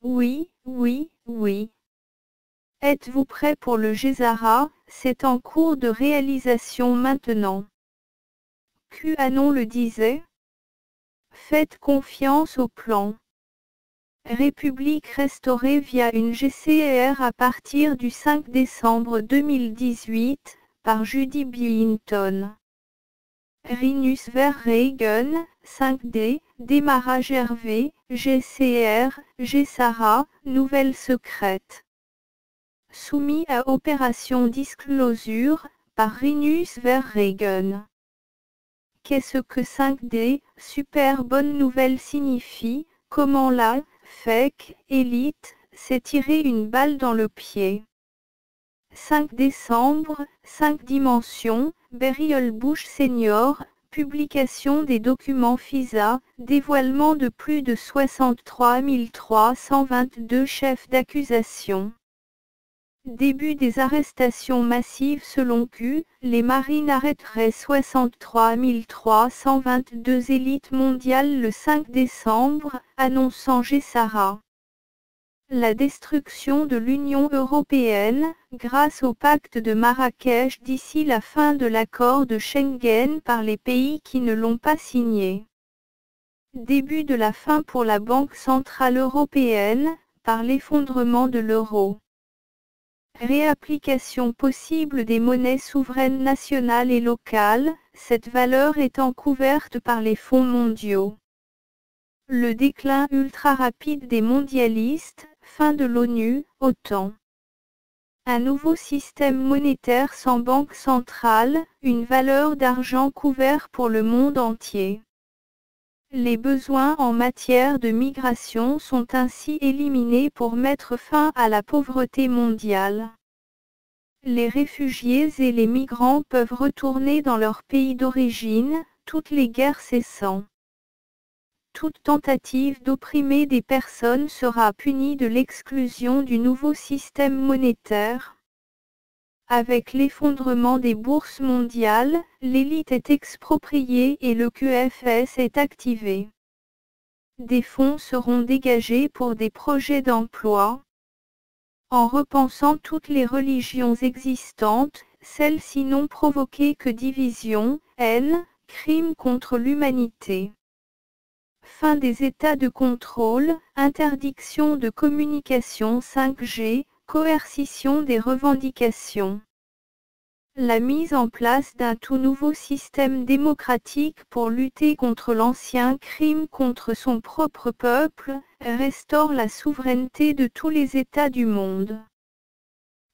Oui, oui, oui. Êtes-vous prêt pour le Gézara? C'est en cours de réalisation maintenant. QAnon le disait. Faites confiance au plan. République restaurée via une GCR à partir du 5 décembre 2018, par Judy Byington. Rinus vers Reagan, 5D, démarrage Hervé, GCR, GSARA, nouvelle secrète. Soumis à opération disclosure, par Rinus vers Reagan. Qu'est-ce que 5D, super bonne nouvelle signifie? Comment la fake élite s'est tiré une balle dans le pied. 5 décembre, 5 dimensions, Beryl Bush Senior, publication des documents FISA, dévoilement de plus de 63 322 chefs d'accusation. Début des arrestations massives selon Q, les marines arrêteraient 63 322 élites mondiales le 5 décembre, annonçant GSARA. La destruction de l'Union européenne, grâce au pacte de Marrakech d'ici la fin de l'accord de Schengen par les pays qui ne l'ont pas signé. Début de la fin pour la Banque centrale européenne, par l'effondrement de l'euro. Réapplication possible des monnaies souveraines nationales et locales, cette valeur étant couverte par les fonds mondiaux. Le déclin ultra rapide des mondialistes, fin de l'ONU, OTAN. Un nouveau système monétaire sans banque centrale, une valeur d'argent couvert pour le monde entier. Les besoins en matière de migration sont ainsi éliminés pour mettre fin à la pauvreté mondiale. Les réfugiés et les migrants peuvent retourner dans leur pays d'origine, toutes les guerres cessant. Toute tentative d'opprimer des personnes sera punie de l'exclusion du nouveau système monétaire. Avec l'effondrement des bourses mondiales, l'élite est expropriée et le QFS est activé. Des fonds seront dégagés pour des projets d'emploi. En repensant toutes les religions existantes, celles-ci n'ont provoqué que division, haine, crimes contre l'humanité. Fin des états de contrôle, interdiction de communication 5G, coercition des revendications. La mise en place d'un tout nouveau système démocratique pour lutter contre l'ancien crime contre son propre peuple, restaure la souveraineté de tous les États du monde.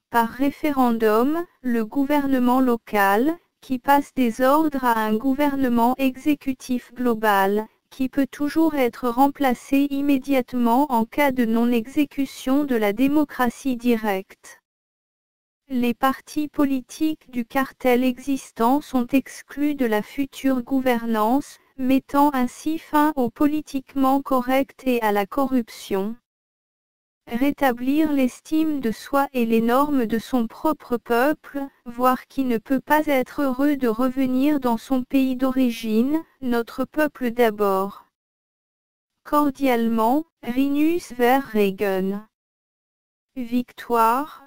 Par référendum, le gouvernement local, qui passe des ordres à un gouvernement exécutif global, qui peut toujours être remplacé immédiatement en cas de non-exécution de la démocratie directe. Les partis politiques du cartel existant sont exclus de la future gouvernance, mettant ainsi fin au politiquement correct et à la corruption. Rétablir l'estime de soi et les normes de son propre peuple, voir qui ne peut pas être heureux de revenir dans son pays d'origine, notre peuple d'abord. Cordialement, Rinus vers Reagan. Victoire,